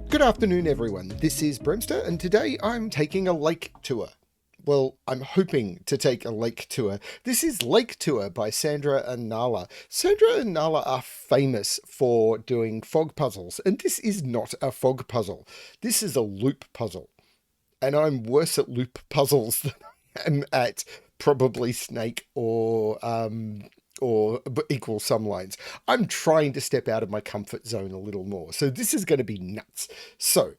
Good afternoon, everyone. This is Bremster, and today I'm taking a lake tour. Well, I'm hoping to take a lake tour. This is Lake Tour by Sandra Nala. Sandra and Nala are famous for doing fog puzzles, and this is not a fog puzzle. This is a loop puzzle. And I'm worse at loop puzzles than I am at probably Snake or equal sum lines. I'm trying to step out of my comfort zone a little more. So this is going to be nuts. So,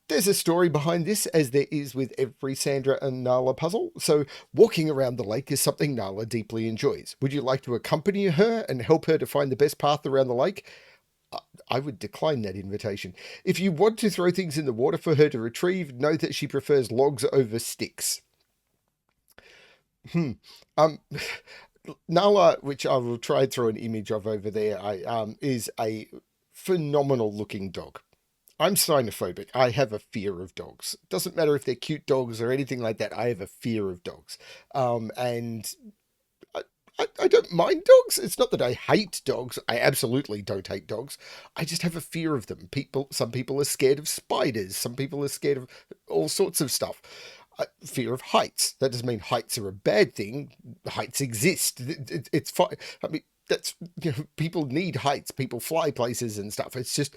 there's a story behind this, as there is with every Sandra and Nala puzzle. So, walking around the lake is something Nala deeply enjoys. Would you like to accompany her and help her to find the best path around the lake? I would decline that invitation. If you want to throw things in the water for her to retrieve, know that she prefers logs over sticks. Um, Nala, which I will try and throw an image of over there, is a phenomenal looking dog. I'm sinophobic. I have a fear of dogs. Doesn't matter if they're cute dogs or anything like that. I have a fear of dogs. And I don't mind dogs. It's not that I hate dogs. I absolutely don't hate dogs. I just have a fear of them. Some people are scared of spiders. Some people are scared of all sorts of stuff. Fear of heights. That doesn't mean heights are a bad thing. Heights exist. It's fine. I mean, that's, people need heights. People fly places and stuff. It's just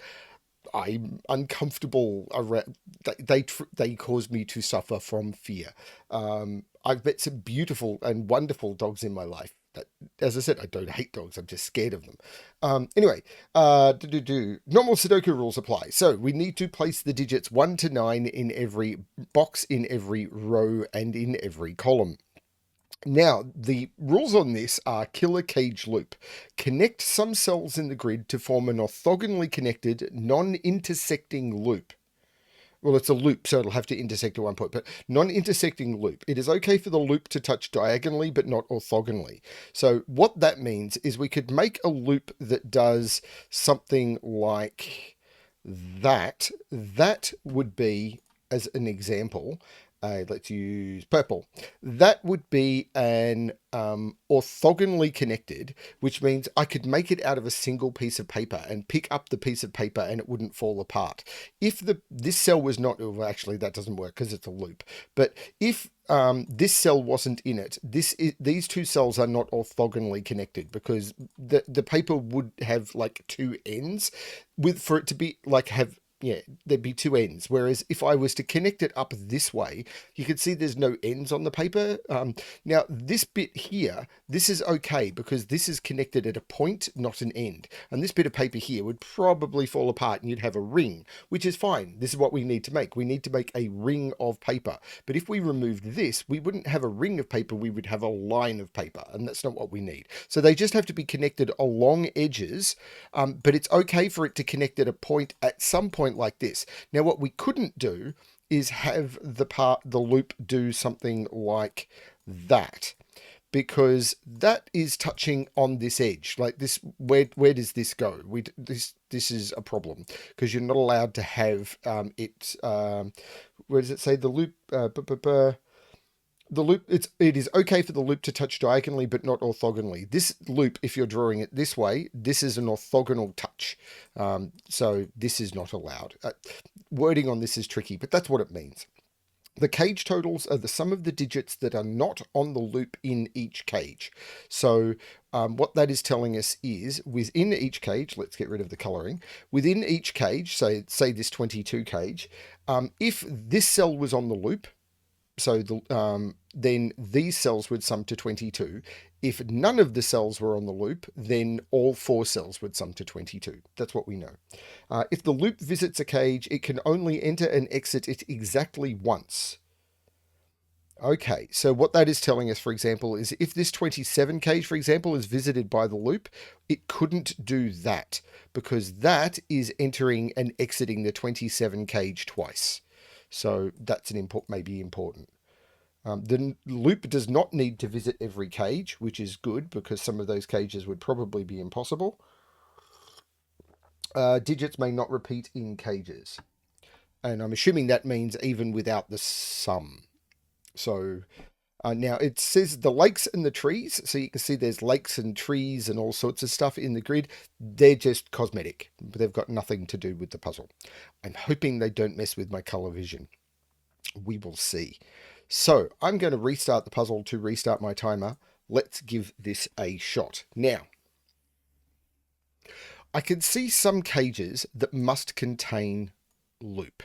I'm uncomfortable around. They cause me to suffer from fear. I've met some beautiful and wonderful dogs in my life. That, as I said, I don't hate dogs. I'm just scared of them. Anyway, normal Sudoku rules apply. So we need to place the digits 1 to 9 in every box, in every row, and in every column. Now, the rules on this are kill a cage loop. Connect some cells in the grid to form an orthogonally connected, non-intersecting loop. Well, it's a loop, so it'll have to intersect at one point, but non-intersecting loop. It is okay for the loop to touch diagonally, but not orthogonally. So what that means is we could make a loop that does something like that. That would be, as an example, let's use purple. That would be an orthogonally connected, which means I could make it out of a single piece of paper and pick up the piece of paper and it wouldn't fall apart. If this cell was not, well, actually that doesn't work because it's a loop. But if this cell wasn't in it, these two cells are not orthogonally connected because the paper would have like two ends, for it to be like have, yeah, there'd be two ends. Whereas if I was to connect it up this way, you can see there's no ends on the paper. Now, this bit here, this is okay because this is connected at a point, not an end. And this bit of paper here would probably fall apart and you'd have a ring, which is fine. This is what we need to make. We need to make a ring of paper. But if we removed this, we wouldn't have a ring of paper. We would have a line of paper. And that's not what we need. So they just have to be connected along edges. But it's okay for it to connect at a point at some point like this. Now, what we couldn't do is have the loop do something like that, because that is touching on this edge. Like this, where does this go? This is a problem because you're not allowed to have it. Where does it say the loop? The loop, it is okay for the loop to touch diagonally but not orthogonally. This loop, if you're drawing it this way, this is an orthogonal touch. So this is not allowed. Wording on this is tricky, but that's what it means. The cage totals are the sum of the digits that are not on the loop in each cage. So what that is telling us is within each cage, let's get rid of the colouring, within each cage, say this 22 cage, if this cell was on the loop, so then these cells would sum to 22. If none of the cells were on the loop, then all 4 cells would sum to 22. That's what we know. If the loop visits a cage, it can only enter and exit it exactly once. Okay, so what that is telling us, for example, is if this 27 cage, for example, is visited by the loop, it couldn't do that because that is entering and exiting the 27 cage twice. So that's maybe important. The loop does not need to visit every cage, which is good because some of those cages would probably be impossible. Digits may not repeat in cages. And I'm assuming that means even without the sum. So Now it says the lakes and the trees, so you can see there's lakes and trees and all sorts of stuff in the grid. They're just cosmetic, but they've got nothing to do with the puzzle. I'm hoping they don't mess with my color vision. We will see. So I'm going to restart the puzzle to restart my timer. Let's give this a shot. Now, I can see some cages that must contain loop.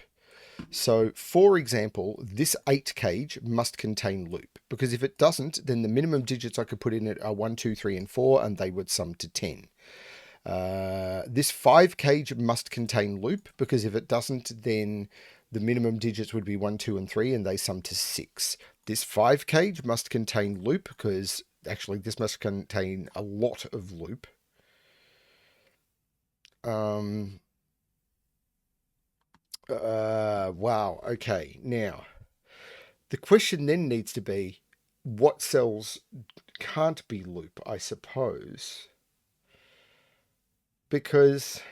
So, for example, this 8 cage must contain loop, because if it doesn't, then the minimum digits I could put in it are 1, 2, 3, and 4, and they would sum to 10. This 5 cage must contain loop, because if it doesn't, then the minimum digits would be 1, 2, and 3, and they sum to 6. This 5 cage must contain loop, because actually this must contain a lot of loop. Wow, okay. Now, the question then needs to be, what cells can't be loop, I suppose? Because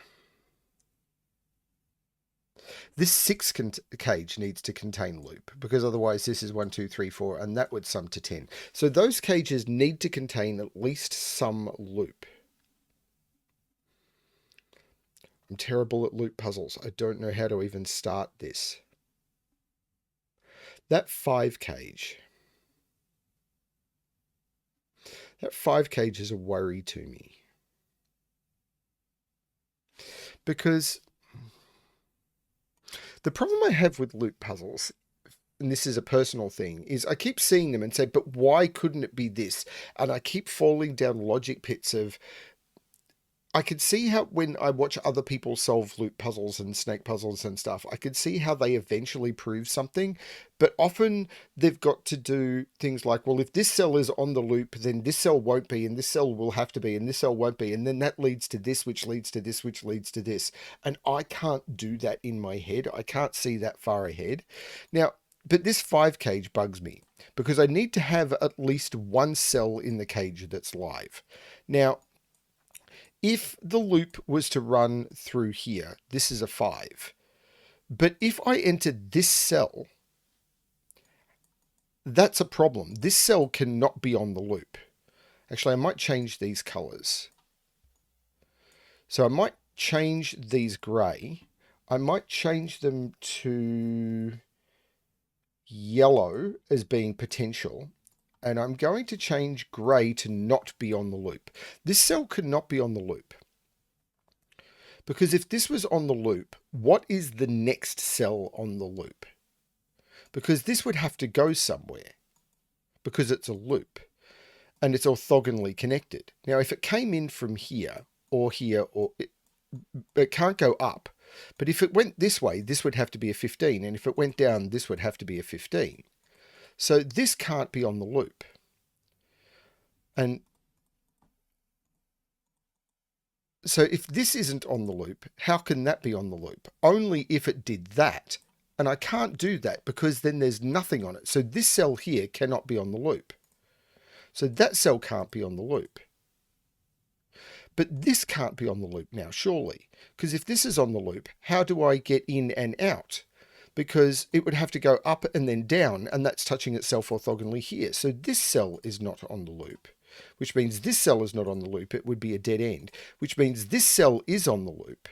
this 6 cage needs to contain loop, because otherwise this is 1, 2, 3, 4, and that would sum to 10. So those cages need to contain at least some loop. I'm terrible at loop puzzles. I don't know how to even start this. That 5 cage. That 5 cage is a worry to me. Because the problem I have with loop puzzles, and this is a personal thing, is I keep seeing them and say, but why couldn't it be this? And I keep falling down logic pits of, I could see how when I watch other people solve loop puzzles and snake puzzles and stuff, I could see how they eventually prove something, but often they've got to do things like, well, if this cell is on the loop, then this cell won't be, and this cell will have to be, and this cell won't be, and then that leads to this, which leads to this, which leads to this. And I can't do that in my head. I can't see that far ahead. Now, but this 5 cage bugs me because I need to have at least one cell in the cage that's live. Now, if the loop was to run through here, this is a 5. But if I entered this cell, that's a problem. This cell cannot be on the loop. Actually, I might change these colors. So I might change these gray. I might change them to yellow as being potential. And I'm going to change grey to not be on the loop. This cell could not be on the loop. Because if this was on the loop, what is the next cell on the loop? Because this would have to go somewhere. Because it's a loop. And it's orthogonally connected. Now, if it came in from here, or here, or... It can't go up. But if it went this way, this would have to be a 15. And if it went down, this would have to be a 15. So this can't be on the loop. And so if this isn't on the loop, how can that be on the loop? Only if it did that. And I can't do that because then there's nothing on it. So this cell here cannot be on the loop. So that cell can't be on the loop. But this can't be on the loop now, surely. Because if this is on the loop, how do I get in and out? Because it would have to go up and then down, and that's touching itself orthogonally here. So this cell is not on the loop, which means this cell is not on the loop. It would be a dead end, which means this cell is on the loop.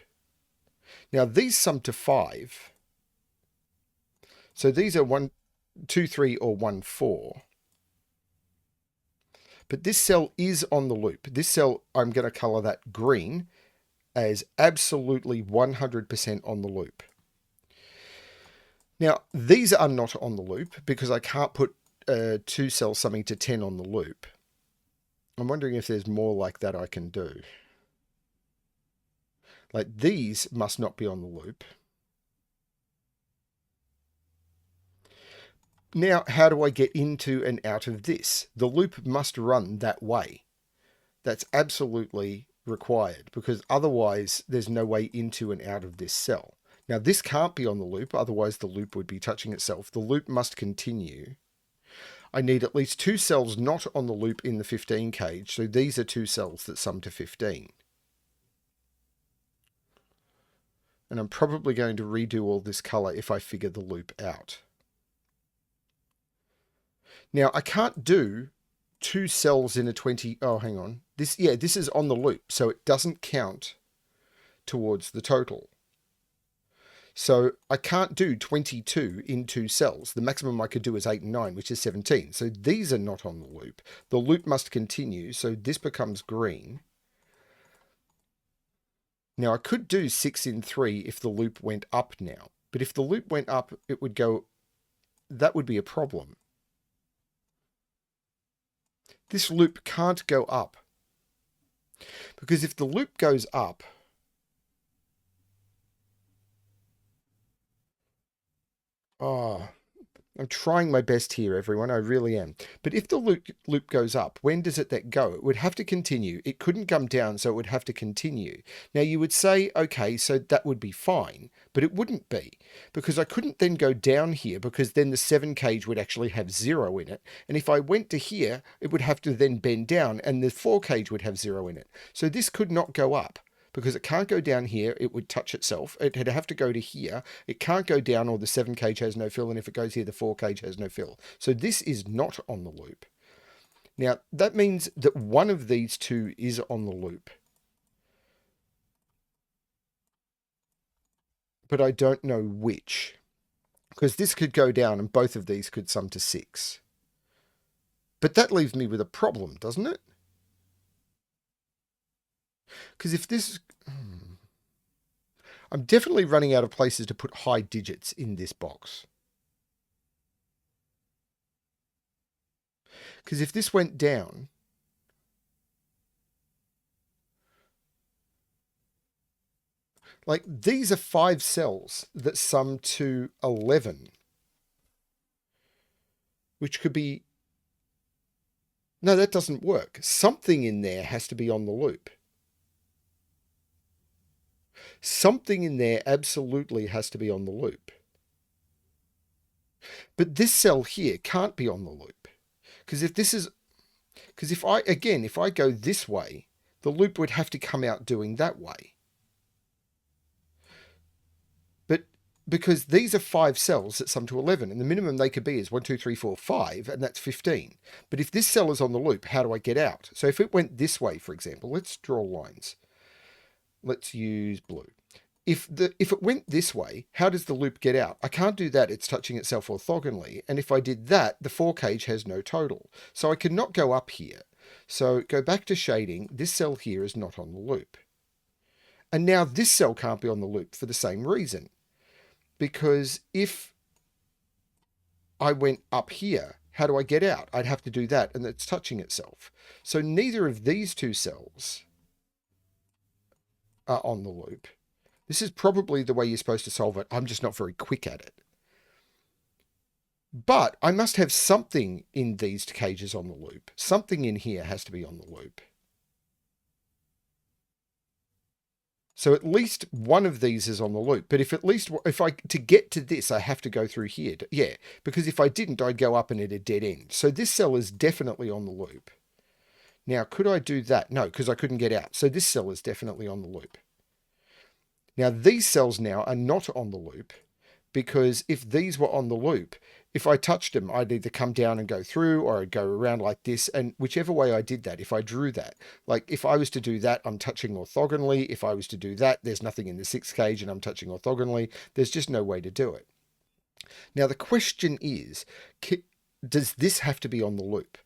Now, these sum to 5. So these are 1, 2, 3, or 1, 4. But this cell is on the loop. This cell, I'm going to color that green as absolutely 100% on the loop. Now, these are not on the loop because I can't put 2 cells summing to 10 on the loop. I'm wondering if there's more like that I can do. Like these must not be on the loop. Now, how do I get into and out of this? The loop must run that way. That's absolutely required because otherwise there's no way into and out of this cell. Now, this can't be on the loop, otherwise the loop would be touching itself. The loop must continue. I need at least 2 cells not on the loop in the 15 cage, so these are 2 cells that sum to 15. And I'm probably going to redo all this color if I figure the loop out. Now, I can't do two cells in a 20. Oh, hang on. This is on the loop, so it doesn't count towards the total. So I can't do 22 in two cells. The maximum I could do is 8 and 9, which is 17. So these are not on the loop. The loop must continue, so this becomes green. Now I could do 6 in 3 if the loop went up now. But if the loop went up, it would go... That would be a problem. This loop can't go up. Because if the loop goes up... Oh, I'm trying my best here, everyone. I really am. But if the loop goes up, when does it let go? It would have to continue. It couldn't come down, so it would have to continue. Now, you would say, okay, so that would be fine. But it wouldn't be. Because I couldn't then go down here, because then the 7 cage would actually have 0 in it. And if I went to here, it would have to then bend down, and the 4 cage would have 0 in it. So this could not go up. Because it can't go down here, it would touch itself. It'd have to go to here. It can't go down, or the 7 cage has no fill, and if it goes here, the 4 cage has no fill. So this is not on the loop. Now, that means that one of these two is on the loop. But I don't know which. Because this could go down, and both of these could sum to 6. But that leaves me with a problem, doesn't it? Because if this... I'm definitely running out of places to put high digits in this box. Because if this went down... Like, these are 5 cells that sum to 11. Which could be... No, that doesn't work. Something in there has to be on the loop. Something in there absolutely has to be on the loop. But this cell here can't be on the loop. Because if this is... Because if I go this way, the loop would have to come out doing that way. But because these are 5 cells that sum to 11, and the minimum they could be is 1, 2, 3, 4, 5, and that's 15. But if this cell is on the loop, how do I get out? So if it went this way, for example, let's draw lines. Let's use blue. If it went this way, how does the loop get out? I can't do that. It's touching itself orthogonally. And if I did that, the 4 cage has no total. So I cannot go up here. So go back to shading. This cell here is not on the loop. And now this cell can't be on the loop for the same reason. Because if I went up here, how do I get out? I'd have to do that, and it's touching itself. So neither of these two cells are on the loop. This is probably the way you're supposed to solve it. I'm just not very quick at it. But I must have something in these cages on the loop. Something in here has to be on the loop. So at least one of these is on the loop. But to get to this, I have to go through here. Yeah, because if I didn't, I'd go up and it'd dead end. So this cell is definitely on the loop. Now, could I do that? No, because I couldn't get out. So this cell is definitely on the loop. Now, these cells now are not on the loop, because if these were on the loop, if I touched them, I'd either come down and go through, or I'd go around like this. And whichever way I did that, if I drew that, like if I was to do that, I'm touching orthogonally. If I was to do that, there's nothing in the 6 cage and I'm touching orthogonally. There's just no way to do it. Now, the question is, does this have to be on the loop?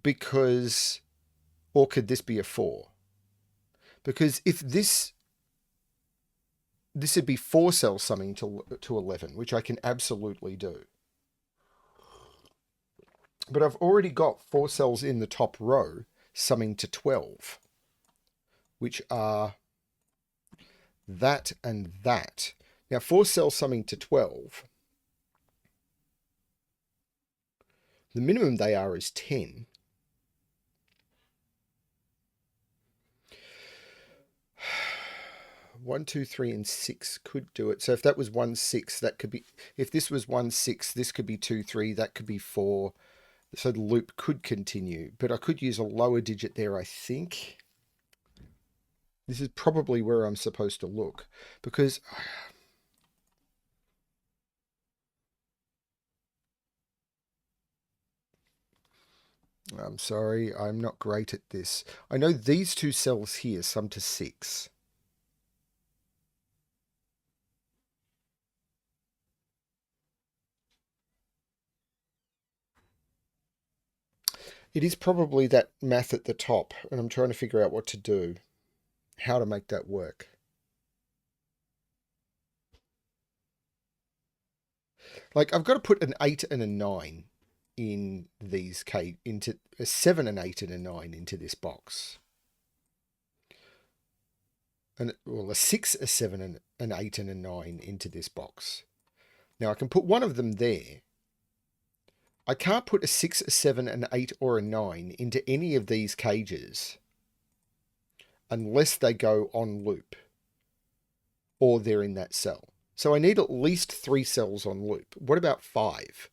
Because, or could this be a 4? Because if this would be 4 cells summing to 11, which I can absolutely do. But I've already got 4 cells in the top row summing to 12, which are that and that. Now, 4 cells summing to 12, the minimum they are is 10. One, 2, 3, and 6 could do it. So if that was 1, 6, that could be... If this was 1, 6, this could be 2, 3, that could be 4. So the loop could continue. But I could use a lower digit there, I think. This is probably where I'm supposed to look. Because... I'm sorry, I'm not great at this. I know these two cells here sum to 6. It is probably that math at the top, and I'm trying to figure out what to do, how to make that work. Like, I've got to put an 8 and a 9 in these into a 7, an 8, and a 9 into this box. And well, a 6, a 7, and an 8, and a 9 into this box. Now I can put one of them there. I can't put a 6, a 7, an 8, or a 9 into any of these cages unless they go on loop or they're in that cell. So I need at least 3 cells on loop. What about 5?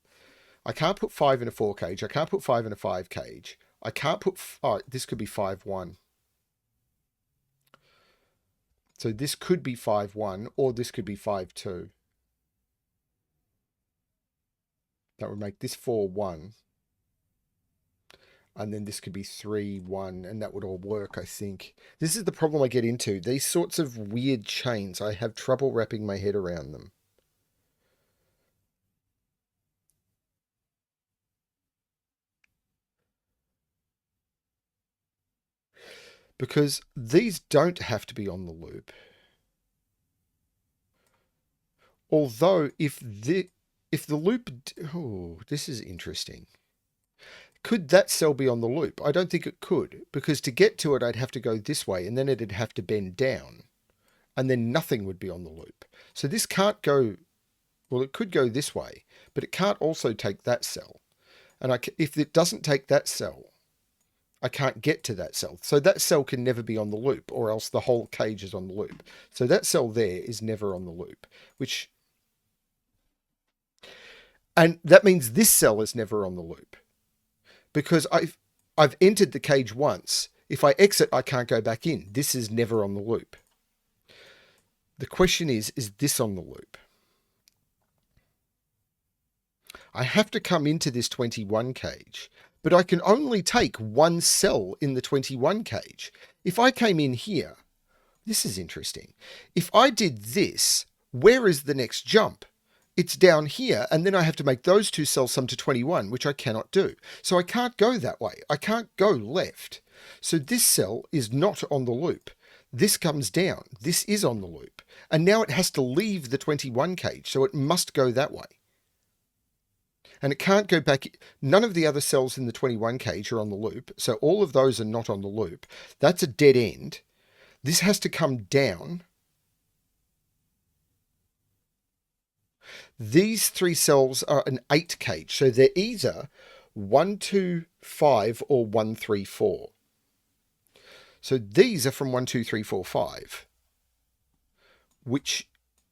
I can't put 5 in a 4 cage. I can't put 5 in a 5 cage. I can't put... Oh, this could be 5, 1. So this could be 5, 1, or this could be 5, 2. That would make this 4, 1. And then this could be 3, 1, and that would all work, I think. This is the problem I get into. These sorts of weird chains, I have trouble wrapping my head around them. Because these don't have to be on the loop. Although, if the loop... Oh, this is interesting. Could that cell be on the loop? I don't think it could, because to get to it, I'd have to go this way, and then it'd have to bend down, and then nothing would be on the loop. So this can't go... Well, it could go this way, but it can't also take that cell. And if it doesn't take that cell, I can't get to that cell. So that cell can never be on the loop, or else the whole cage is on the loop. So that cell there is never on the loop, which... And that means this cell is never on the loop. Because I've entered the cage once. If I exit, I can't go back in. This is never on the loop. The question is this on the loop? I have to come into this 21 cage, but I can only take one cell in the 21 cage. If I came in here, this is interesting. If I did this, where is the next jump? It's down here, and then I have to make those two cells sum to 21, which I cannot do. So I can't go that way. I can't go left. So this cell is not on the loop. This comes down. This is on the loop. And now it has to leave the 21 cage, so it must go that way. And it can't go back. None of the other cells in the 21 cage are on the loop, so all of those are not on the loop. That's a dead end. This has to come down. These 3 cells are an 8 cage, so they're either 1, 2, 5 or 1, 3, 4. So these are from 1, 2, 3, 4, 5, which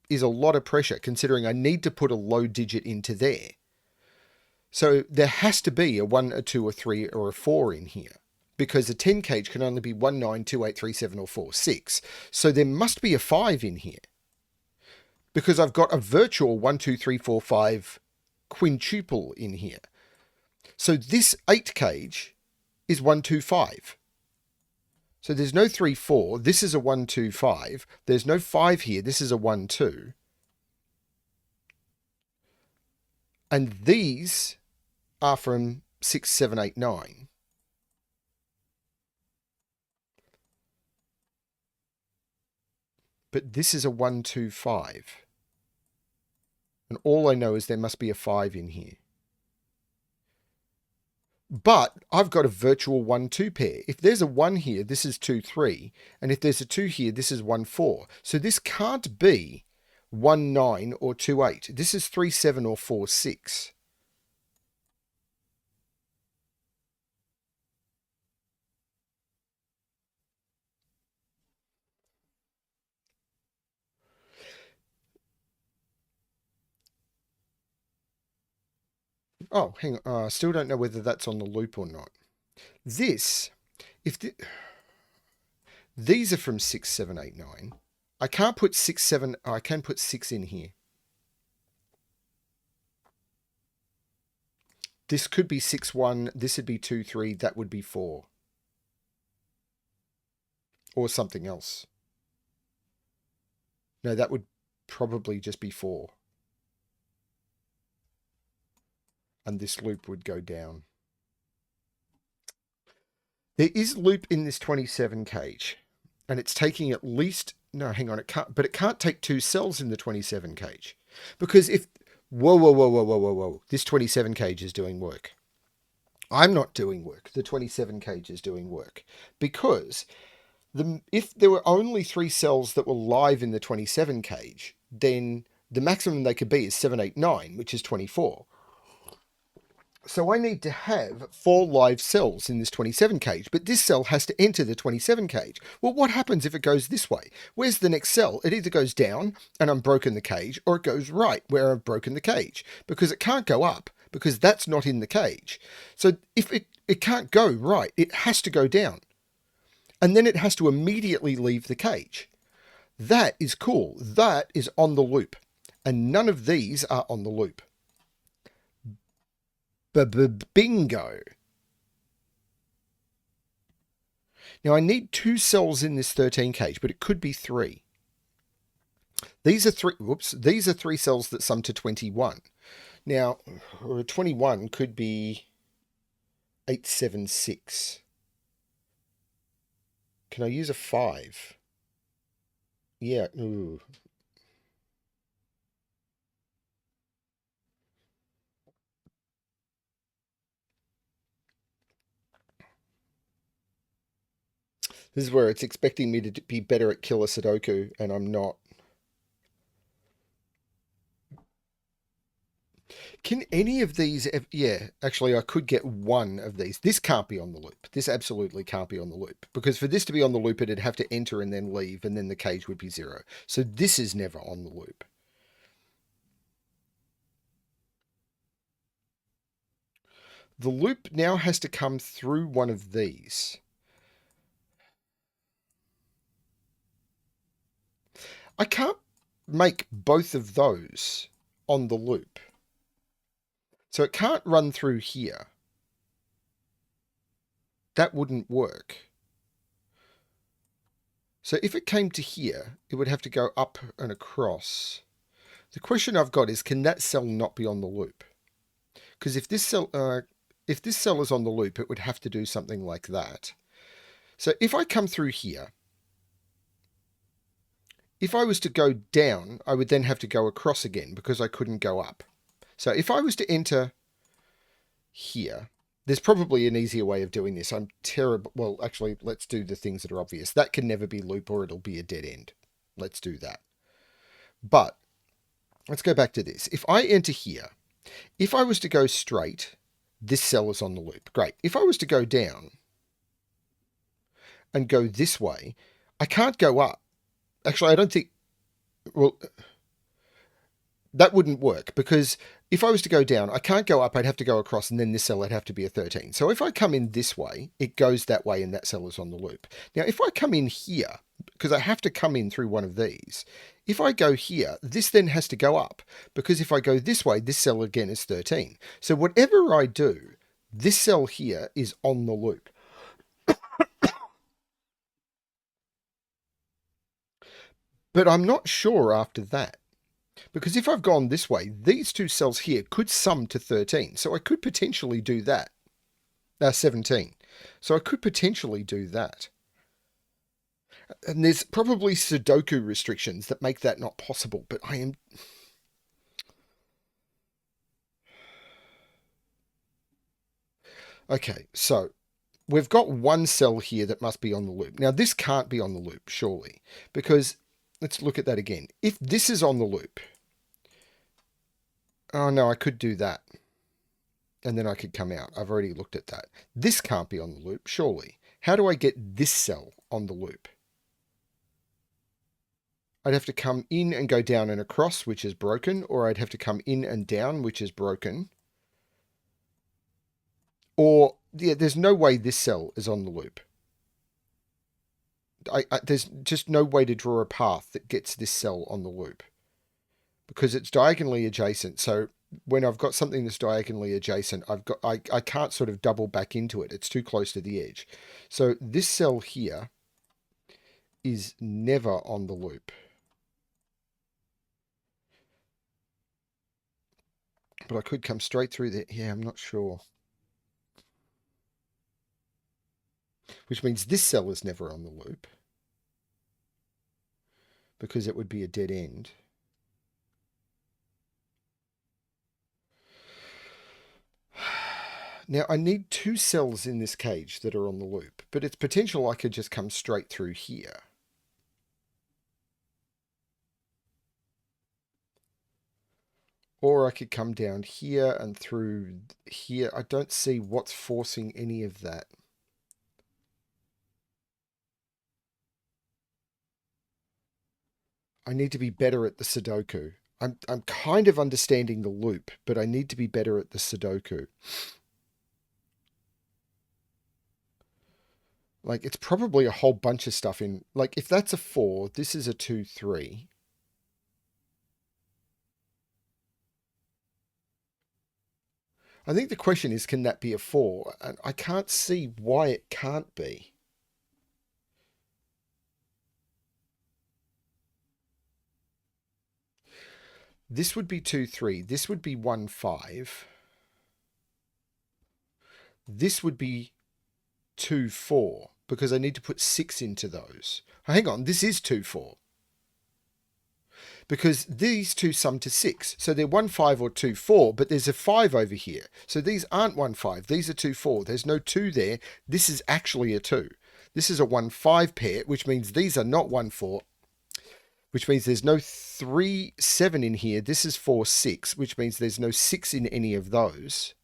is a lot of pressure considering I need to put a low digit into there. So there has to be a 1, a 2, a 3 or a 4 in here, because a 10 cage can only be 1, 9, 2, 8, 3, 7 or 4, 6. So there must be a 5 in here, because I've got a virtual 1, 2, 3, 4, 5 quintuple in here. So this 8 cage is 1, 2, 5. So there's no 3, 4. This is a 1, 2, 5. There's no 5 here. This is a 1, 2. And these are from 6, 7, 8, 9. But this is a 1, 2, 5. And all I know is there must be a 5 in here. But I've got a virtual 1, 2 pair. If there's a 1 here, this is 2, 3. And if there's a 2 here, this is 1, 4. So this can't be 1, 9 or 2, 8. This is 3, 7 or 4, 6. Oh, hang on. I still don't know whether that's on the loop or not. This, these are from 6, 7, 8, 9. I can't put 6, 7. I can put 6 in here. This could be 6, 1. This would be 2, 3. That would be 4. Or something else. No, that would probably just be 4. And this loop would go down. There is loop in this 27 cage. And it's taking at least... No, hang on. It can't. But it can't take 2 cells in the 27 cage. Because if... Whoa, whoa, whoa, whoa, whoa, whoa, whoa. This 27 cage is doing work. I'm not doing work. The 27 cage is doing work. Because if there were only 3 cells that were live in the 27 cage, then the maximum they could be is 7, 8, 9, which is 24. So I need to have 4 live cells in this 27 cage, but this cell has to enter the 27 cage. Well, what happens if it goes this way? Where's the next cell? It either goes down and I'm broken the cage, or it goes right where I've broken the cage, because it can't go up because that's not in the cage. So if it can't go right, it has to go down. And then it has to immediately leave the cage. That is cool. That is on the loop. And none of these are on the loop. Bingo. Now I need 2 cells in this 13 cage, but it could be 3. These are 3. Whoops. These are 3 cells that sum to 21. Now, 21 could be 876. Can I use a 5? Yeah. Ooh. This is where it's expecting me to be better at killer Sudoku, and I'm not. Can any of these... Yeah, actually, I could get one of these. This can't be on the loop. This absolutely can't be on the loop. Because for this to be on the loop, it'd have to enter and then leave, and then the cage would be 0. So this is never on the loop. The loop now has to come through one of these. I can't make both of those on the loop. So it can't run through here. That wouldn't work. So if it came to here, it would have to go up and across. The question I've got is, can that cell not be on the loop? Because if this cell is on the loop, it would have to do something like that. So if I come through here, if I was to go down, I would then have to go across again because I couldn't go up. So if I was to enter here, there's probably an easier way of doing this. I'm terrible. Well, actually, let's do the things that are obvious. That can never be loop or it'll be a dead end. Let's do that. But let's go back to this. If I enter here, if I was to go straight, this cell is on the loop. Great. If I was to go down and go this way, I can't go up. Actually, I don't think... Well, that wouldn't work because if I was to go down, I can't go up. I'd have to go across and then this cell would have to be a 13. So if I come in this way, it goes that way and that cell is on the loop. Now, if I come in here, because I have to come in through one of these, if I go here, this then has to go up because if I go this way, this cell again is 13. So whatever I do, this cell here is on the loop. But I'm not sure after that. Because if I've gone this way, these 2 cells here could sum to 13. So I could potentially do that. 17. So I could potentially do that. And there's probably Sudoku restrictions that make that not possible. But I am... Okay, so we've got 1 cell here that must be on the loop. Now, this can't be on the loop, surely. Because, let's look at that again. If this is on the loop... Oh, no, I could do that. And then I could come out. I've already looked at that. This can't be on the loop, surely. How do I get this cell on the loop? I'd have to come in and go down and across, which is broken. Or I'd have to come in and down, which is broken. Or, yeah, there's no way this cell is on the loop. There's just no way to draw a path that gets this cell on the loop. Because it's diagonally adjacent. So when I've got something that's diagonally adjacent, I can't sort of double back into it. It's too close to the edge. So this cell here is never on the loop. But I could come straight through there. Yeah, I'm not sure. Which means this cell is never on the loop, because it would be a dead end. Now, I need two cells in this cage that are on the loop, but it's potential I could just come straight through here. Or I could come down here and through here. I don't see what's forcing any of that. I need to be better at the Sudoku. I'm kind of understanding the loop, but I need to be better at the Sudoku. Like, it's probably a whole bunch of stuff in... Like, if that's a 4, this is a 2, 3. I think the question is, can that be a 4? And I can't see why it can't be. This would be 2, 3. This would be 1, 5. This would be 2, 4, because I need to put 6 into those. Hang on, this is 2, 4. Because these two sum to 6. So they're 1, 5 or 2, 4, but there's a 5 over here. So these aren't 1, 5. These are 2, 4. There's no 2 there. This is actually a 2. This is a 1, 5 pair, which means these are not 1, 4, which means there's no 3, 7 in here. This is 4, 6, which means there's no 6 in any of those.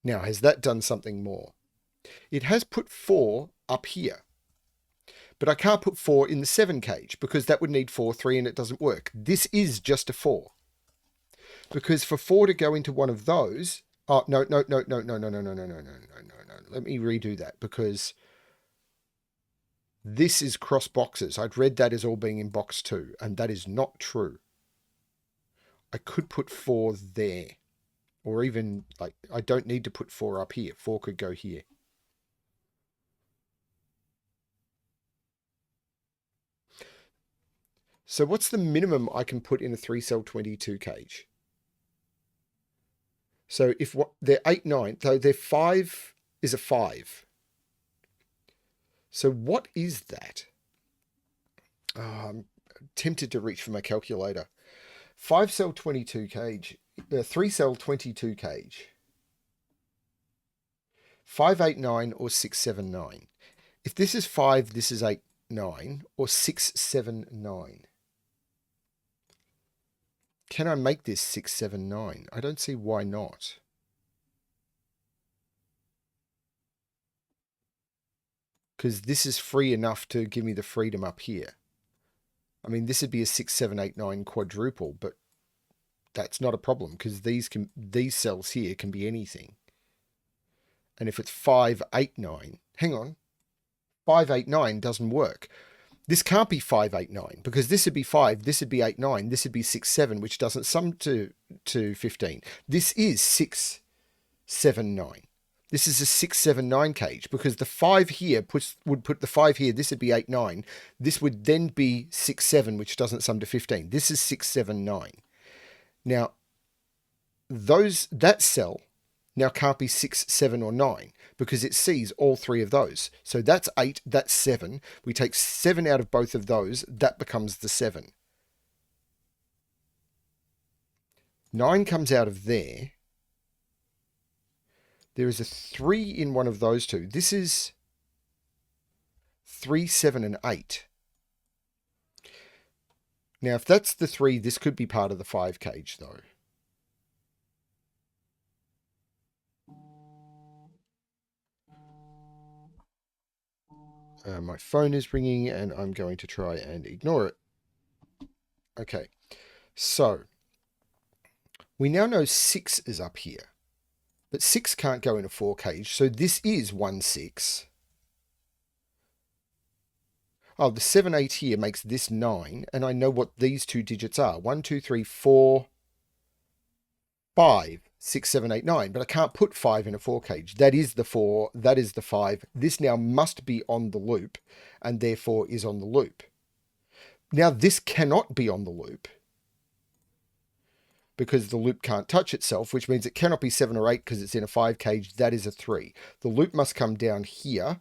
Now, has that done something more? It has put 4 up here. But I can't put 4 in the 7 cage because that would need 4, 3, and it doesn't work. This is just a 4. Because for 4 to go into one of those... Oh, no. Let me redo that, because this is cross boxes. I'd read that as all being in box 2, and that is not true. I could put 4 there. Or even, like, I don't need to put 4 up here. 4 could go here. So what's the minimum I can put in a 3-cell 22 cage? So if they're 8, 9, though their 5 is a 5. So what is that? Oh, I'm tempted to reach for my calculator. 5-cell 22 cage, 3-cell 22 cage. 5, 8, 9 or 6, 7, 9. If this is 5, this is 8, 9 or 6, 7, 9. Can I make this 6, 7, 9? I don't see why not. Because this is free enough to give me the freedom up here. I mean, this would be a 6, 7, 8, 9 quadruple, but that's not a problem because these cells here can be anything. And if it's 5, 8, 9, hang on, 5, 8, 9 doesn't work. This can't be 5, 8, 9 because this would be 5, this would be 8, 9, this would be 6, 7, which doesn't sum to 15. This is 6, 7, 9. This is a 6, 7, 9 cage because the 5 here would put the 5 here. This would be 8, 9. This would then be 6, 7, which doesn't sum to 15. This is 6, 7, 9. Now, that cell now can't be 6, 7, or 9 because it sees all 3 of those. So that's 8, that's 7. We take 7 out of both of those. That becomes the 7. 9 comes out of there. There is a 3 in one of those two. This is 3, 7, and 8. Now, if that's the 3, this could be part of the 5 cage, though. My phone is ringing, and I'm going to try and ignore it. Okay, so we now know 6 is up here. But 6 can't go in a 4 cage, so this is 1, 6. Oh, the 7, 8 here makes this 9, and I know what these two digits are. 1, 2, 3, 4, 5, 6, 7, 8, 9. But I can't put 5 in a 4 cage. That is the 4, that is the 5. This now must be on the loop, and therefore is on the loop. Now this cannot be on the loop, because the loop can't touch itself, which means it cannot be 7 or 8 because it's in a 5 cage. That is a 3. The loop must come down here,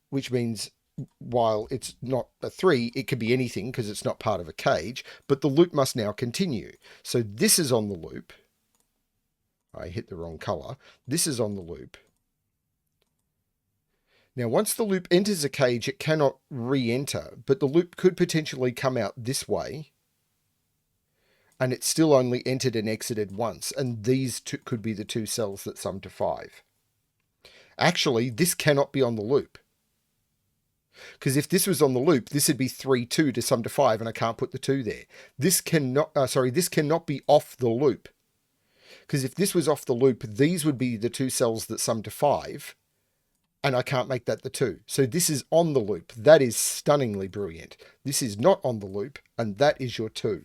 which means while it's not a 3, it could be anything because it's not part of a cage, but the loop must now continue. So this is on the loop. I hit the wrong color. This is on the loop. Now, once the loop enters a cage, it cannot re-enter, but the loop could potentially come out this way, and it still only entered and exited once, and these two could be the two cells that sum to 5. Actually, this cannot be on the loop. Because if this was on the loop, this would be 3, 2 to sum to 5, and I can't put the 2 there. This cannot, this cannot be off the loop. Because if this was off the loop, these would be the two cells that sum to 5, and I can't make that the 2. So this is on the loop. That is stunningly brilliant. This is not on the loop, and that is your 2.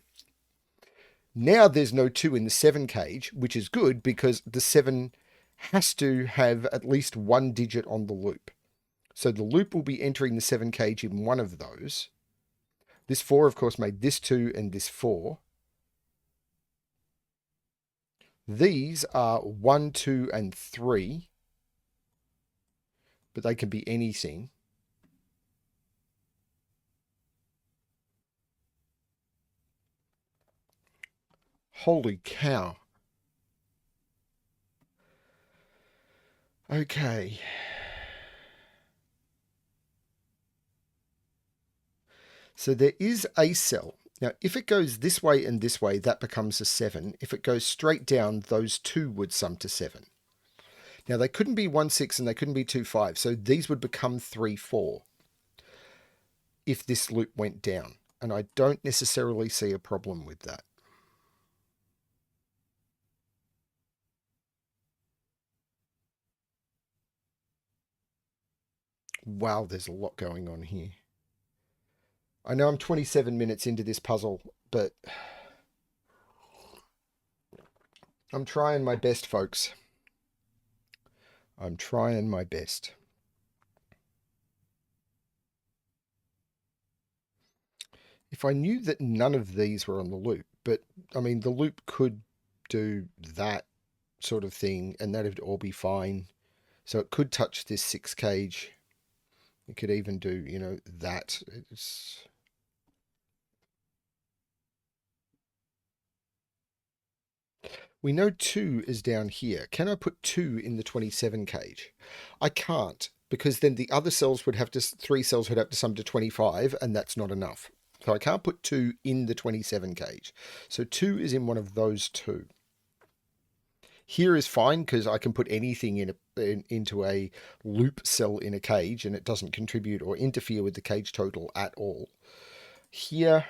Now there's no 2 in the 7 cage, which is good because the 7 has to have at least one digit on the loop. So the loop will be entering the 7 cage in one of those. This 4, of course, made this 2 and this 4. These are 1, 2, and 3. But they can be anything. Holy cow. Okay. So there is a cell. Now, if it goes this way and this way, that becomes a 7. If it goes straight down, those 2 would sum to 7. Now, they couldn't be 1, 6 and they couldn't be 2, 5. So these would become 3, 4 if this loop went down. And I don't necessarily see a problem with that. Wow, there's a lot going on here. I know I'm 27 minutes into this puzzle, but I'm trying my best, folks. I'm trying my best. If I knew that none of these were on the loop, but I mean, the loop could do that sort of thing and that'd all be fine. So it could touch this 6 cage. It could even do, you know, that. We know 2 is down here. Can I put 2 in the 27 cage? I can't, because then the other cells would have to, 3 cells would have to sum to 25, and that's not enough. So I can't put 2 in the 27 cage. So 2 is in one of those 2. Here is fine because I can put anything into a loop cell in a cage and it doesn't contribute or interfere with the cage total at all. Here,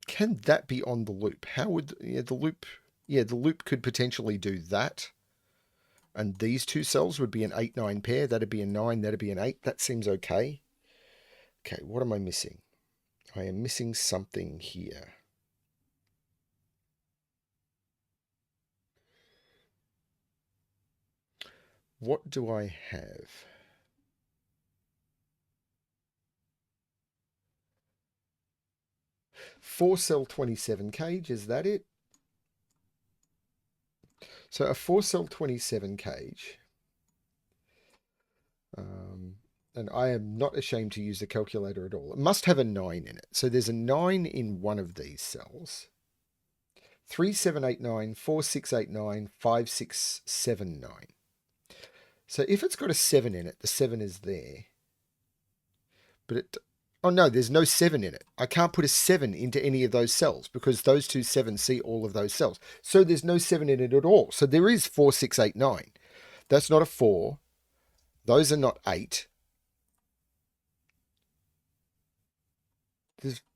can that be on the loop? How would the loop? Yeah, the loop could potentially do that. And these two cells would be an 8, 9 pair. That'd be a 9, that'd be an 8. That seems okay. Okay, what am I missing? I am missing something here. What do I have? Four cell 27 cage, is that it? So a 4 cell 27 cage. And I am not ashamed to use the calculator at all. It must have a 9 in it. So there's a 9 in one of these cells. 3, 7, 8, 9, 4, 6, 8, 9, 5, 6, 7, 9. So if it's got a 7 in it, the 7 is there. But it... Oh no, there's no 7 in it. I can't put a 7 into any of those cells because those two 7s see all of those cells. So there's no 7 in it at all. So there is 4, 6, 8, 9. That's not a 4. Those are not 8.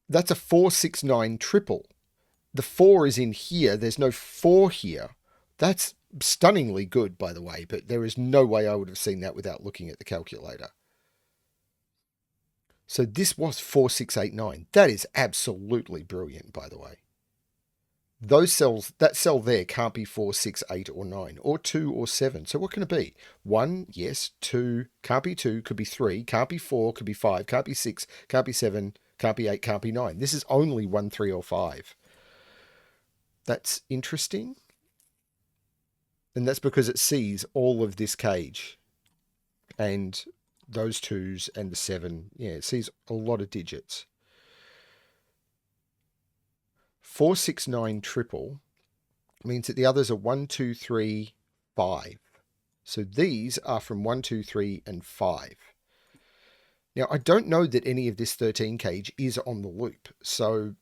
That's a 4, 6, 9 triple. The 4 is in here. There's no 4 here. That's stunningly good, by the way, but there is no way I would have seen that without looking at the calculator. So this was 4689. That is absolutely brilliant, by the way. Those cells, that cell there can't be 4, 6, 8, or 9, or 2, or 7. So what can it be? 1, yes. 2, can't be 2, could be 3, can't be 4, could be 5, can't be 6, can't be 7, can't be 8, can't be 9. This is only 1, 3, or 5. That's interesting. And that's because it sees all of this cage and those 2s and the 7. Yeah, it sees a lot of digits. 469 triple means that the others are 1, 2, 3, 5. So these are from 1, 2, 3, and 5. Now, I don't know that any of this 13 cage is on the loop. So,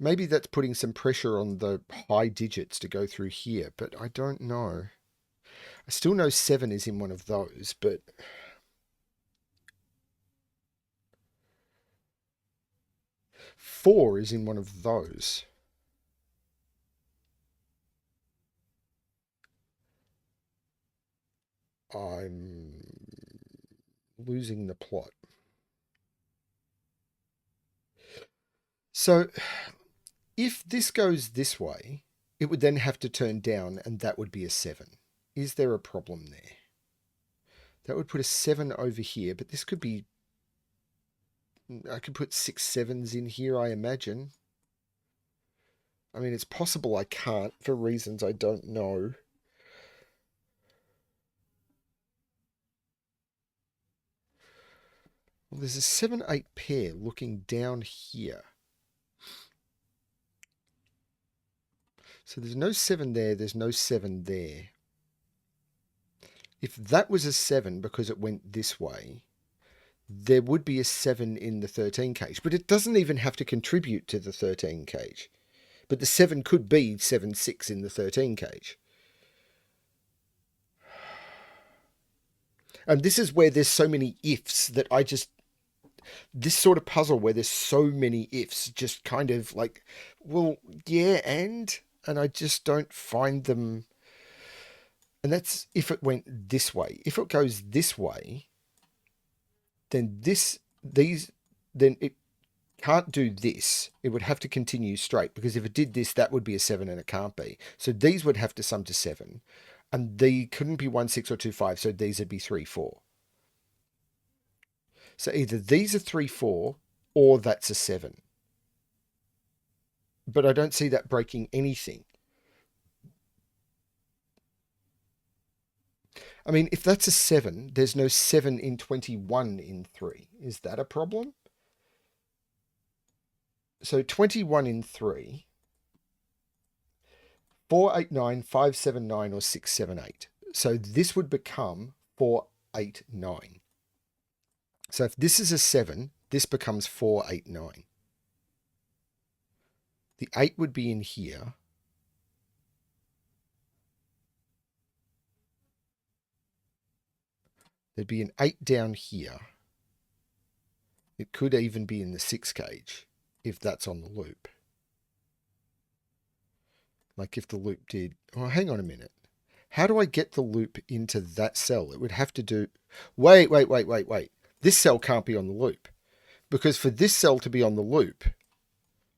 maybe that's putting some pressure on the high digits to go through here, but I don't know. I still know 7 is in one of those, but 4 is in one of those. I'm losing the plot. So if this goes this way, it would then have to turn down, and that would be a 7. Is there a problem there? That would put a 7 over here, but this could be... I could put 6 7s in here, I imagine. I mean, it's possible I can't for reasons I don't know. Well, there's a 7 8 pair looking down here. So there's no 7 there, there's no 7 there. If that was a 7 because it went this way, there would be a 7 in the 13 cage. But it doesn't even have to contribute to the 13 cage. But the 7 could be 7 6 in the 13 cage. And this is where there's so many ifs that I just... This sort of puzzle where there's so many ifs, just kind of like, well, yeah, and I just don't find them. And that's if it went this way. If it goes this way, then then it can't do this. It would have to continue straight, because if it did this, that would be a 7 and it can't be. So these would have to sum to 7, and they couldn't be 1 6 or 2 5. So these would be 3 4. So either these are 3 4 or that's a 7. But I don't see that breaking anything. I mean, if that's a 7, there's no 7 in 21 in 3. Is that a problem? So 21 in 3, 4 8 9, 5 7 9, or 6 7 8. So this would become 4 8 9. So if this is a 7, this becomes 4 8 9. The 8 would be in here. There'd be an 8 down here. It could even be in the 6 cage, if that's on the loop. Like if the loop did... Oh, hang on a minute. How do I get the loop into that cell? It would have to do... Wait. This cell can't be on the loop. Because for this cell to be on the loop,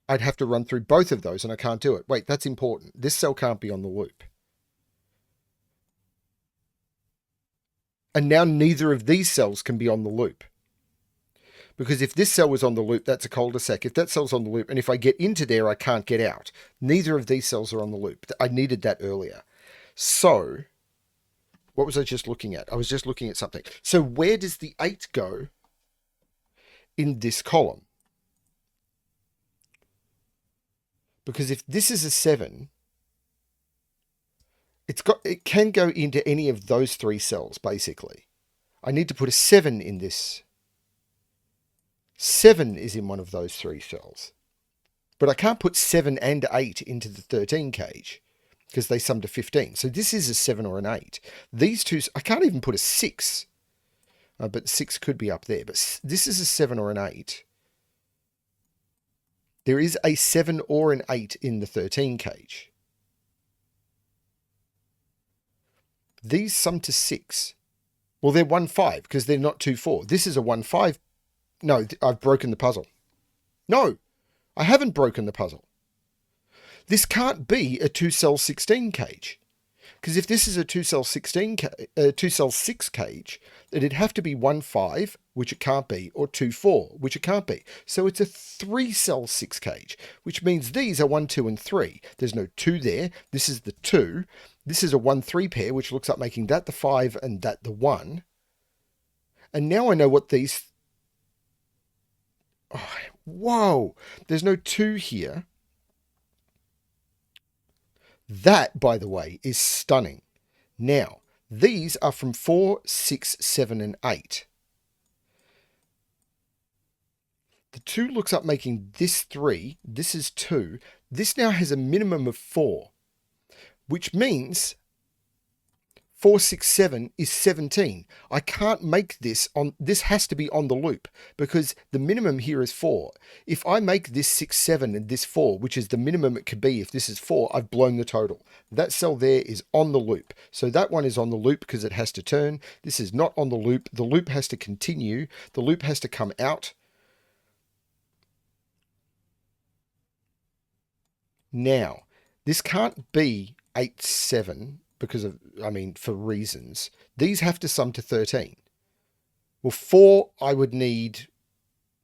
I'd have to run through both of those, and I can't do it. Wait, that's important. This cell can't be on the loop. And now neither of these cells can be on the loop. Because if this cell was on the loop, that's a cul-de-sac. If that cell's on the loop, and if I get into there, I can't get out. Neither of these cells are on the loop. I needed that earlier. So, what was I just looking at? I was just looking at something. So where does the 8 go in this column? Because if this is a 7, it can go into any of those 3 cells, basically. I need to put a 7 in this. 7 is in one of those 3 cells. But I can't put 7 and 8 into the 13 cage, because they sum to 15. So this is a 7 or an 8. These two, I can't even put a 6. But 6 could be up there. But this is a 7 or an 8. There is a 7 or an 8 in the 13 cage. These sum to 6. Well, they're 1, 5 because they're not 2, 4. This is a 1, 5. No, I've broken the puzzle. No, I haven't broken the puzzle. This can't be a 2-cell 16 cage. Because if this is a 2-cell 2-cell 6 cage, it'd have to be 1, 5, which it can't be, or 2, 4, which it can't be. So it's a 3-cell 6 cage, which means these are 1, 2, and 3. There's no 2 there. This is the 2. This is a 1, 3 pair, which looks like making that the 5 and that the 1. And now I know what these... Oh, whoa! There's no 2 here. That, by the way, is stunning. Now, these are from 4, 6, 7, and 8. The 2 looks up making this 3. This is 2. This now has a minimum of 4, which means 4, 6, 7 is 17. I can't make this on... This has to be on the loop because the minimum here is 4. If I make this 6, 7 and this 4, which is the minimum it could be if this is 4, I've blown the total. That cell there is on the loop. So that one is on the loop because it has to turn. This is not on the loop. The loop has to continue. The loop has to come out. Now, this can't be 8, 7... because of, for reasons. These have to sum to 13. Well, 4, I would need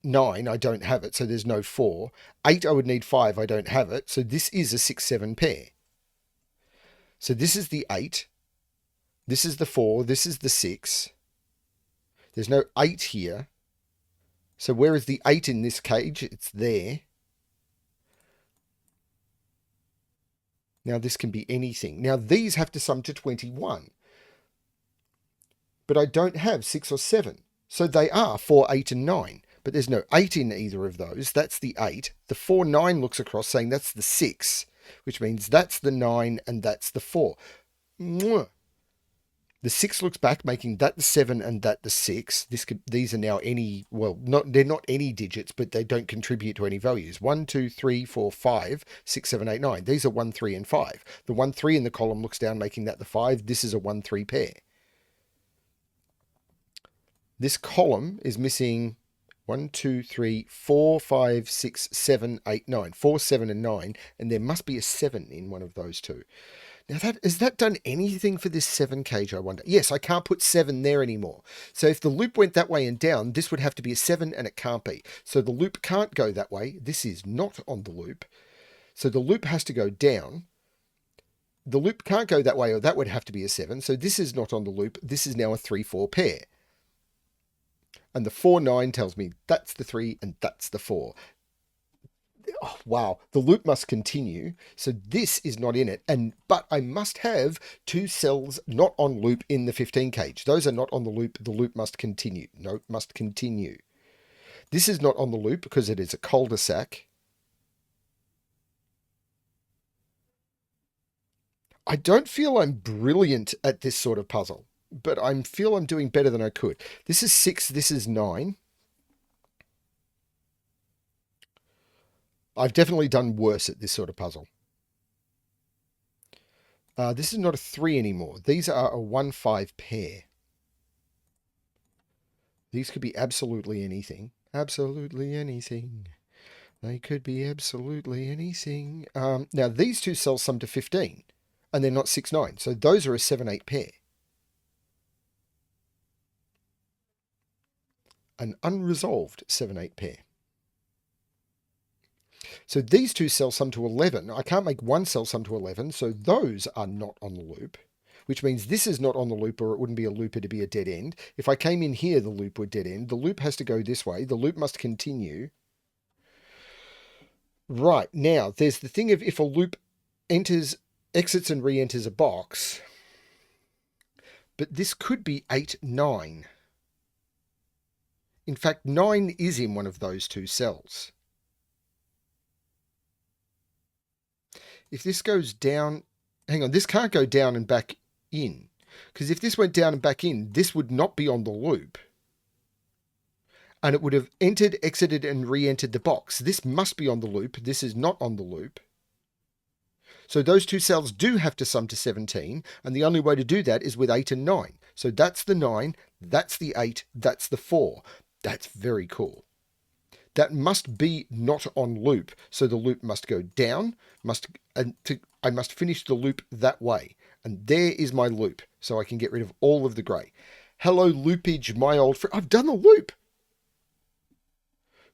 9. I don't have it, so there's no 4. 8, I would need 5. I don't have it, so this is a 6, 7 pair. So this is the 8. This is the 4. This is the 6. There's no 8 here. So where is the 8 in this cage? It's there. Now, this can be anything. Now, these have to sum to 21. But I don't have 6 or 7. So they are 4, 8, and 9. But there's no 8 in either of those. That's the 8. The 4, 9 looks across saying that's the 6, which means that's the 9 and that's the 4. Mwah. The 6 looks back, making that the 7 and that the 6. These are now any, well, they're not any digits, but they don't contribute to any values. 1, 2, 3, 4, 5, 6, 7, 8, 9. These are 1, 3, and 5. The 1, 3 in the column looks down, making that the 5. This is a 1, 3 pair. This column is missing 1, 2, 3, 4, 5, 6, 7, 8, 9. 4, 7, and 9, and there must be a 7 in one of those two. Now, has that done anything for this 7 cage, I wonder? Yes, I can't put 7 there anymore. So if the loop went that way and down, this would have to be a 7, and it can't be. So the loop can't go that way. This is not on the loop. So the loop has to go down. The loop can't go that way, or that would have to be a 7. So this is not on the loop. This is now a 3, 4 pair. And the 4, 9 tells me that's the 3 and that's the 4. Oh, wow, the loop must continue. So this is not in it. But I must have 2 cells not on loop in the 15 cage. Those are not on the loop. The loop must continue. No, it must continue. This is not on the loop because it is a cul-de-sac. I don't feel I'm brilliant at this sort of puzzle, but I feel I'm doing better than I could. This is 6. This is 9. I've definitely done worse at this sort of puzzle. This is not a 3 anymore. These are a 1, 5 pair. These could be absolutely anything. Absolutely anything. They could be absolutely anything. Now, these 2 cells sum to 15, and they're not 6, 9. So those are a 7, 8 pair. An unresolved 7, 8 pair. So these 2 cells sum to 11. I can't make 1 cell sum to 11, so those are not on the loop, which means this is not on the loop, or it wouldn't be a loop, it'd be a dead end. If I came in here, the loop would dead end. The loop has to go this way. The loop must continue. Right, now, there's the thing of if a loop exits and re-enters a box, but this could be 8, 9. In fact, 9 is in one of those 2 cells. If this goes down, hang on, this can't go down and back in. Because if this went down and back in, this would not be on the loop. And it would have entered, exited, and re-entered the box. This must be on the loop. This is not on the loop. So those two cells do have to sum to 17, and the only way to do that is with 8 and 9. So that's the 9, that's the 8, that's the 4. That's very cool. That must be not on loop, so the loop must go down, I must finish the loop that way. And there is my loop, so I can get rid of all of the grey. Hello loopage, my old friend. I've done the loop.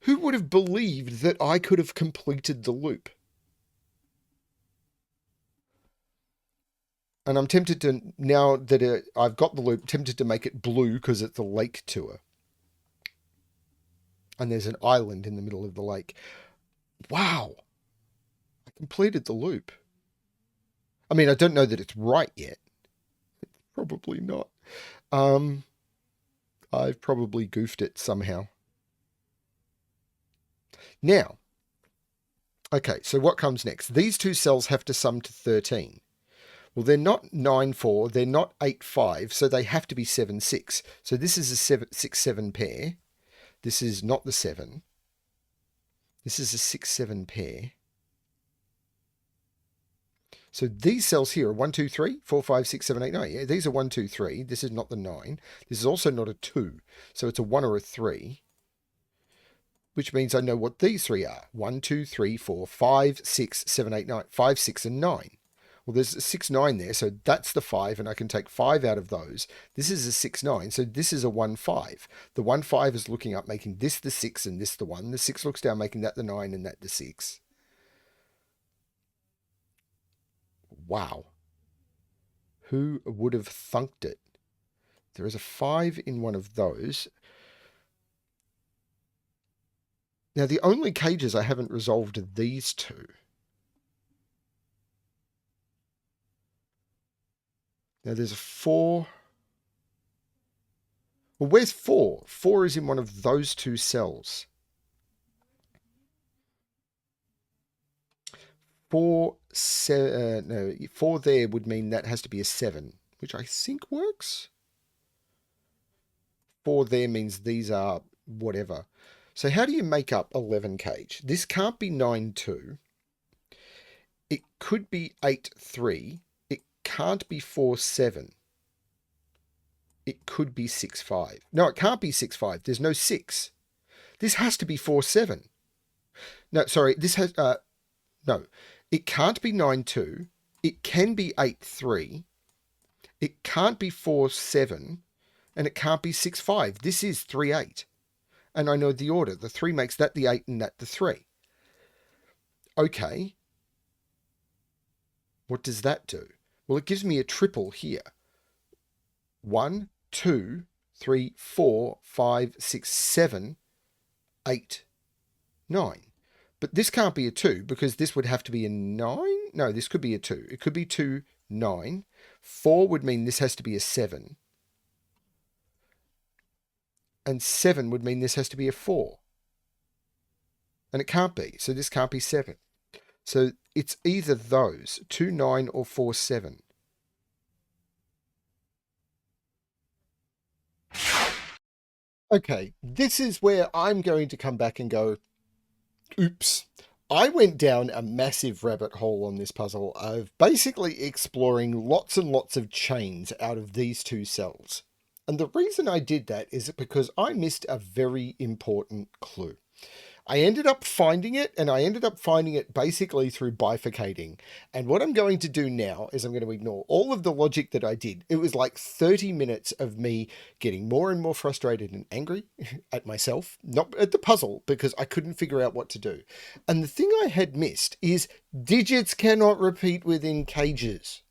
Who would have believed that I could have completed the loop? And I'm tempted to, now that I've got the loop, tempted to make it blue because it's a lake tour. And there's an island in the middle of the lake. Wow. I completed the loop. I mean, I don't know that it's right yet. Probably not. I've probably goofed it somehow. Now, okay, so what comes next? These two cells have to sum to 13. Well, they're not 9, 4, they're not 8, 5, so they have to be 7, 6. So this is a 6, 7 pair. This is not the 7. This is a 6, 7 pair. So these cells here are 1, 2, 3, 4, 5, 6, 7, 8, 9. Yeah, these are 1, 2, 3. This is not the 9. This is also not a 2. So it's a 1 or a 3. Which means I know what these three are. 1, 2, 3, 4, 5, 6, 7, 8, 9. 5, 6, and 9. Well, there's a 6, 9 there, so that's the 5, and I can take 5 out of those. This is a 6, 9, so this is a 1, 5. The 1, 5 is looking up, making this the 6 and this the 1. The 6 looks down, making that the 9 and that the 6. Wow. Who would have thunked it? There is a 5 in one of those. Now, the only cages I haven't resolved are these two. Now, there's a 4. Well, where's 4? 4 is in one of those two cells. 4 there would mean that has to be a 7, which I think works. 4 there means these are whatever. So how do you make up 11 cage? This can't be 9, 2. It could be 8, 3. It can't be 4, 7. It could be 6, 5. No, it can't be 6, 5. There's no 6. This has to be 4, 7. No, sorry. This has... no. It can't be 9, 2. It can be 8, 3. It can't be 4, 7. And it can't be 6, 5. This is 3, 8. And I know the order. The 3 makes that the 8 and that the 3. Okay. What does that do? Well, it gives me a triple here. 1, 2, 3, 4, 5, 6, 7, 8, 9. But this can't be a 2 because this would have to be a 9. No, this could be a 2. It could be 2, 9. 4 would mean this has to be a 7. And 7 would mean this has to be a 4. And it can't be. So this can't be 7. So it's either those, 2, 9 or 4, 7. Okay, this is where I'm going to come back and go, oops. I went down a massive rabbit hole on this puzzle of basically exploring lots and lots of chains out of these two cells. And the reason I did that is because I missed a very important clue. I ended up finding it, and I ended up finding it basically through bifurcating. And what I'm going to do now is I'm going to ignore all of the logic that I did. It was like 30 minutes of me getting more and more frustrated and angry at myself, not at the puzzle, because I couldn't figure out what to do. And the thing I had missed is digits cannot repeat within cages.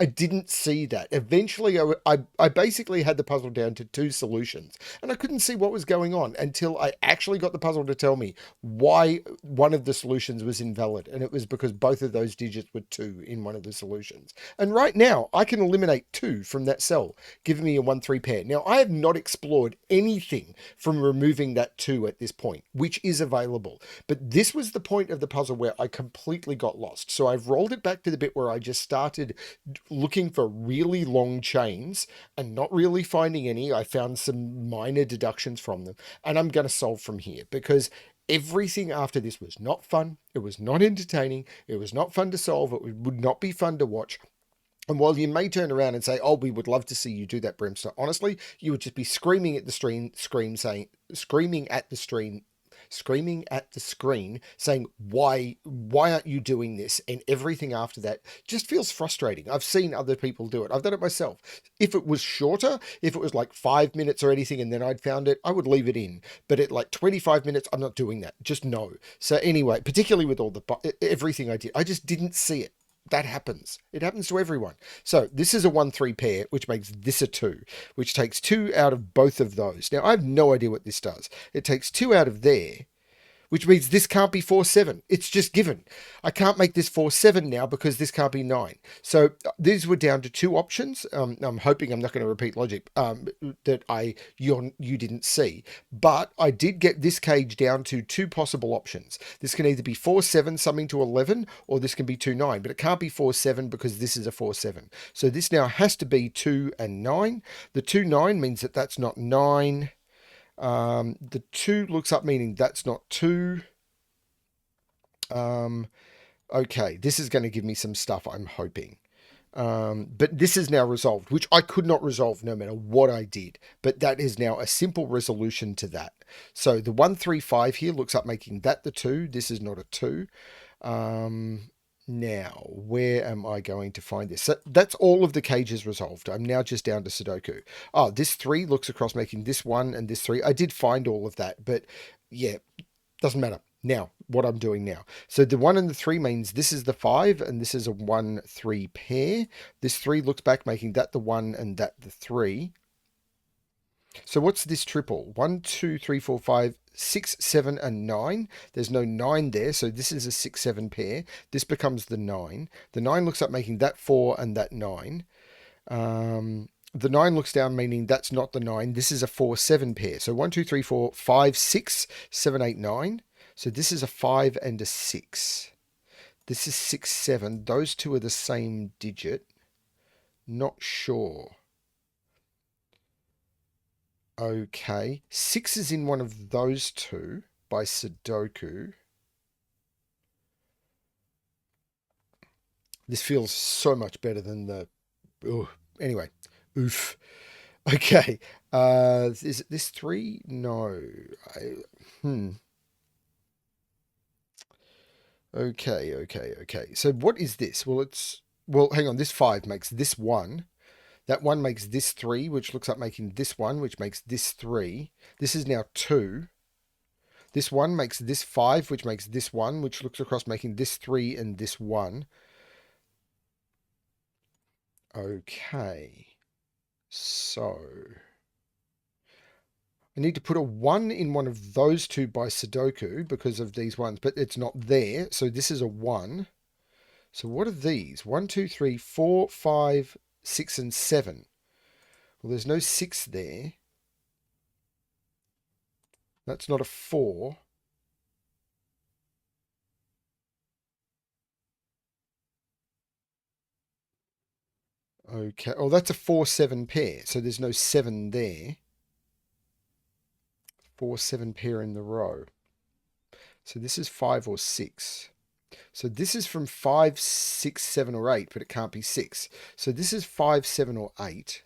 I didn't see that. Eventually, I basically had the puzzle down to 2 solutions, and I couldn't see what was going on until I actually got the puzzle to tell me why one of the solutions was invalid, and it was because both of those digits were 2 in one of the solutions. And right now, I can eliminate 2 from that cell, giving me a 1, 3 pair. Now, I have not explored anything from removing that 2 at this point, which is available. But this was the point of the puzzle where I completely got lost. So I've rolled it back to the bit where I just started looking for really long chains and not really finding any. I found some minor deductions from them, and I'm going to solve from here because Everything after this was not fun. It was not entertaining. It was not fun to solve. It would not be fun to watch. And while you may turn around and say, "Oh, we would love to see you do that, Brimstone," honestly, you would just be screaming at the screaming at the screen, saying, "Why aren't you doing this?" And everything after that just feels frustrating. I've seen other people do it. I've done it myself. If it was shorter, if it was like 5 minutes or anything, and then I'd found it, I would leave it in. But at like 25 minutes, I'm not doing that. Just no. So anyway, particularly with all the everything I did, I just didn't see it. That happens. It happens to everyone. So this is a 1-3 pair, which makes this a 2, which takes 2 out of both of those. Now, I have no idea what this does. It takes 2 out of there, which means this can't be 4-7. It's just given. I can't make this 4-7 now because this can't be 9. So these were down to 2 options. I'm hoping I'm not going to repeat logic that you didn't see. But I did get this cage down to 2 possible options. This can either be 4-7, something to 11, or this can be 2-9. But it can't be 4-7 because this is a 4-7. So this now has to be 2 and 9. The 2-9 means that that's not 9. The 2 looks up, meaning that's not 2. Okay, this is going to give me some stuff, I'm hoping. But this is now resolved, which I could not resolve no matter what I did. But that is now a simple resolution to that. So the 1-3-5 here looks up, making that the 2. This is not a 2. Now, where am I going to find this? So that's all of the cages resolved. I'm now just down to Sudoku. Oh, this 3 looks across, making this 1 and this 3. I did find all of that, but yeah, doesn't matter. Now, what I'm doing now. So the 1 and the 3 means this is the 5 and this is a 1-3 pair. This 3 looks back, making that the 1 and that the 3. So what's this triple? 1, 2, 3, 4, 5, 6, 7, and 9. There's no 9 there, so this is a 6-7 pair. This becomes the 9. The 9 looks up, making that 4 and that 9. The 9 looks down, meaning that's not the 9. This is a 4-7 pair. So 1, 2, 3, 4, 5, 6, 7, 8, 9. So this is a 5 and a 6. This is 6, 7. Those two are the same digit. Not sure. Okay, 6 is in one of those two by Sudoku. This feels so much better than the... Anyway, oof. Okay, is it this 3? No. Okay. So what is this? Well, hang on, this 5 makes this 1. That 1 makes this 3, which looks like making this 1, which makes this 3. This is now 2. This 1 makes this 5, which makes this 1, which looks across, making this 3 and this 1. Okay. So I need to put a 1 in one of those two by Sudoku because of these ones, but it's not there. So this is a 1. So what are these? 1, 2, 3, 4, 5, 6, and 7. Well, there's no 6 there. That's not a 4. Okay. Oh, that's a 4-7 pair. So there's no 7 there. 4-7 pair in the row. So this is 5 or 6. So this is from 5, 6, 7, or 8, but it can't be 6. So this is 5, 7, or 8.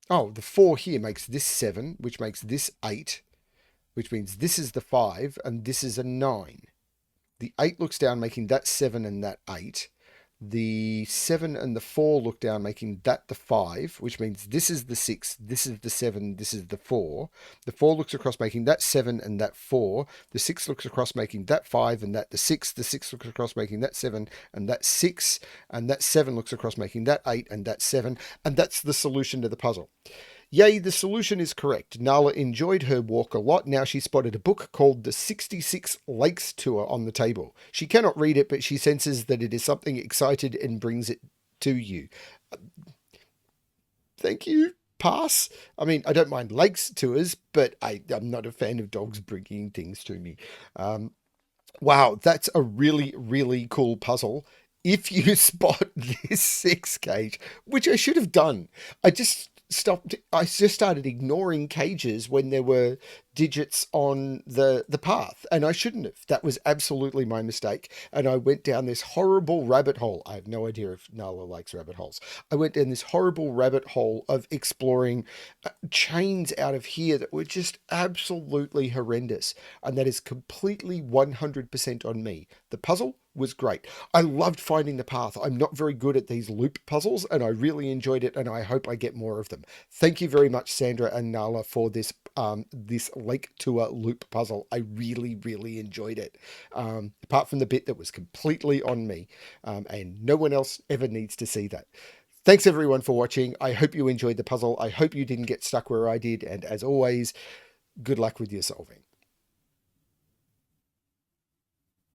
Oh, the 4 here makes this 7, which makes this 8, which means this is the 5, and this is a 9. The 8 looks down, making that 7 and that 8. The 7 and the 4 look down, making that the 5, which means this is the 6, this is the 7, this is the 4. The 4 looks across, making that 7 and that 4. The 6 looks across, making that 5 and that the 6. The 6 looks across, making that 7 and that 6. And that 7 looks across, making that 8 and that 7. And that's the solution to the puzzle. Yay, the solution is correct. Nala enjoyed her walk a lot. Now she spotted a book called The 66 Lakes Tour on the table. She cannot read it, but she senses that it is something excited and brings it to you. Thank you. Pass. I mean, I don't mind lakes tours, but I'm not a fan of dogs bringing things to me. Wow, that's a really, really cool puzzle. If you spot this 6 cage, which I should have done, I just stopped. I just started ignoring cages when there were digits on the path, and I shouldn't have. That was absolutely my mistake, and I went down this horrible rabbit hole. I have no idea if Nala likes rabbit holes. I went down this horrible rabbit hole of exploring chains out of here that were just absolutely horrendous, and that is completely 100% on me. The puzzle was great. I loved finding the path. I'm not very good at these loop puzzles, and I really enjoyed it, and I hope I get more of them. Thank you very much, Sandra and Nala, for this lake tour loop puzzle. I really, really enjoyed it. Apart from the bit that was completely on me, and no one else ever needs to see that. Thanks everyone for watching. I hope you enjoyed the puzzle. I hope you didn't get stuck where I did. And as always, good luck with your solving.